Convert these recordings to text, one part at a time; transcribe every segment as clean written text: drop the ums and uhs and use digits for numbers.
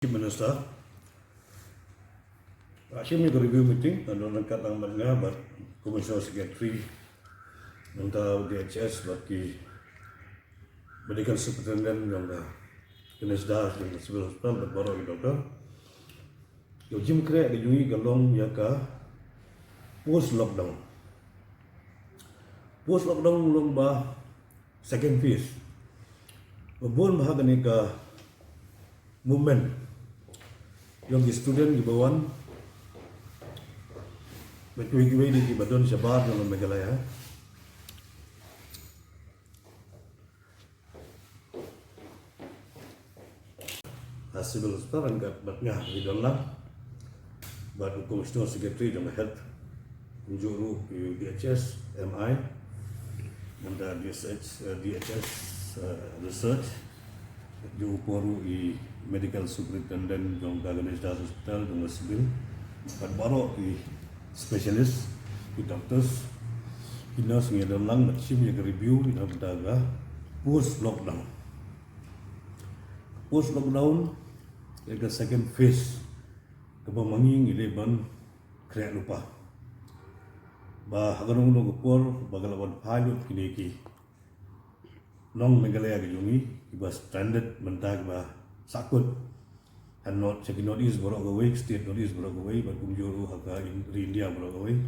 Minister, shim ni review meeting dan angkat ang mga but Commissioner Secretary untuk DHS bagi medical superintendent yang kinesda yang civil hospital berbaru doktor. Yo jim kre ke yungi galong ya ka post lockdown. Post lockdown lomba second phase. Babon bahag ni ka movement yung student di bawah betul-betul di badon shabar dalam Meghalaya hasil sekarang kat batnya di dalam batu Commissioner Secretary dan Health juru DHS MI dan DHS Research juru poru i medical superintendent jong Nyngkong hospital jong civil baru i specialist i doctors kita sengaja dalam shim yang review kita berdaga post lockdown yang second phase kepemanging 11 kreat lupa bah agar nunggu kepor bagal Wanphai kini ki nong Meghalaya kejungi kiba standard mentag bah sakut and not checking not is borok away state not is borok away but kunjuru haga in India borok away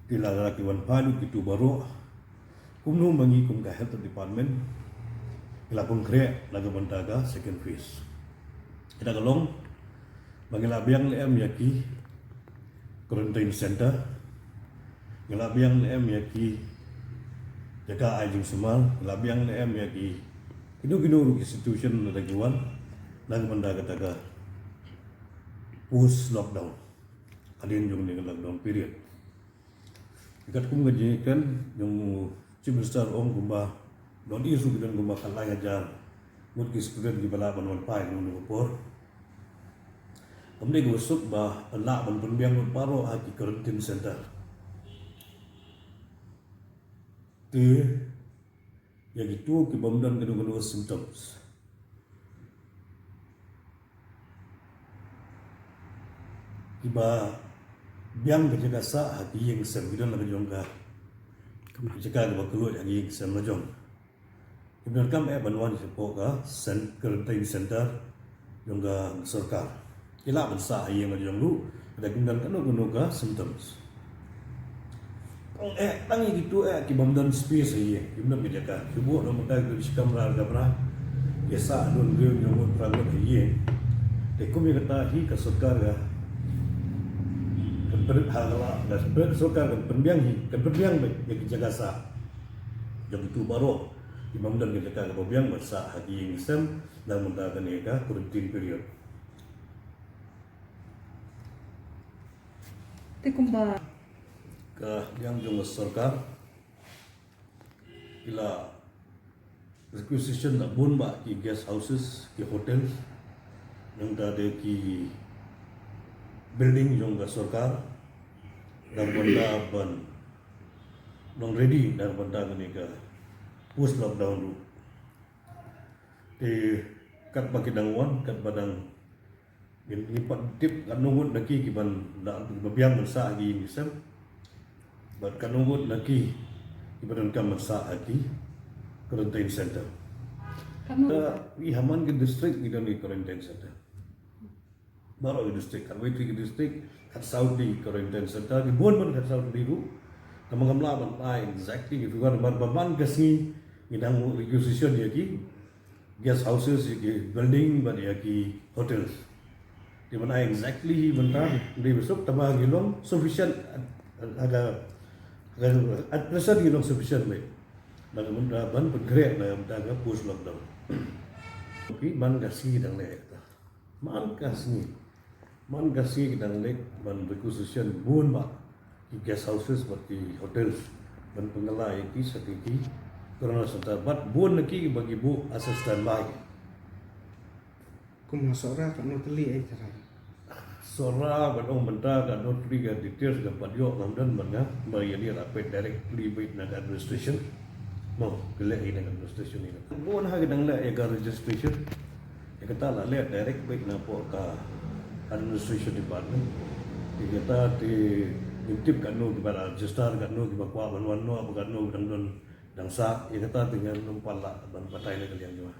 tila laki Wanphai kitu baru kumnu mangi kum ka health department ila pun kre laga bantaga second phase kita galong bangilabiang lem yaki quarantine center ngelabiang lem yaki jaga ajing semal ngelabiang lem yaki kinu institution nadagiwan nang mendaga post lockdown adin yung ning lockdown period ikat kum gajikan yung chief minister ong kumba don isu gidan kumba kalay ajar mut ki student di balaban Wanphai nung por amne gusuk ba ala ban penbiang paro aki quarantine center ti yang itu kebamdan kedua-kedua symptoms kiba biang kejaga sa hati yang serbidan lagi jongga kejaga ke keluar lagi yang sem lajong kemudian kam banwan sepoka quarantine center jongga sorkar ila bensa yang lajong lu ada kemudian kedua-kedua symptoms tangi gitu kibamdan space aye kemudian kejaga kebuat nama dah sikam larga bra biasa don geu nyomot pragot aye tekum kata hi ka sorkar ga berhala dan bersorkar dan penbiang yang jaga sa yang itu baru imam dan kita kebiang bersa hati yang sem dan mendakan eka quarantine period tekumba ke yang jong sorkar ila requisition na bun ba ki guest houses ki hotel yang ada ki building jong sorkar dan benda ban non ready dan benda ni ke post lockdown tu di kat bagi dangwan kat badang ini pat tip kan nungut naki kiban da bebiang mensa gi misam bat kan nungut naki kiban kan mensa agi quarantine center i haman ke district ni dan quarantine center baru district kan wetri district kat Saudi quarantine center di bon kat Saudi dulu kamang kamla ban exactly if you got ban gasni ngidang requisition dia ki guest houses ki building ban ya ki hotels di mana exactly bentar di besok tambah gilong sufficient ada at present gilong sufficient baik dan benda ban bergerak dalam daga post lockdown tapi ban gasni dang le man kasih kita lek ban requisition bun ba ki guest houses bagi hotels ban pengelai ki setiki corona center bat bun lagi bagi bu asas standby kum sora kan no teli ai cara sora ban benda kan no teli ga details ga padio lamdan banga bayani rapid directly with na administration mau kelek ini administration ini bun ha gedang la ya registration Kita lah lihat direct baik na po ka administration department. Kita di intip kan no kita register kan no kita kuat bantuan no apa kan no dan sa kita tinggal numpal lah dan patai na kalian juga.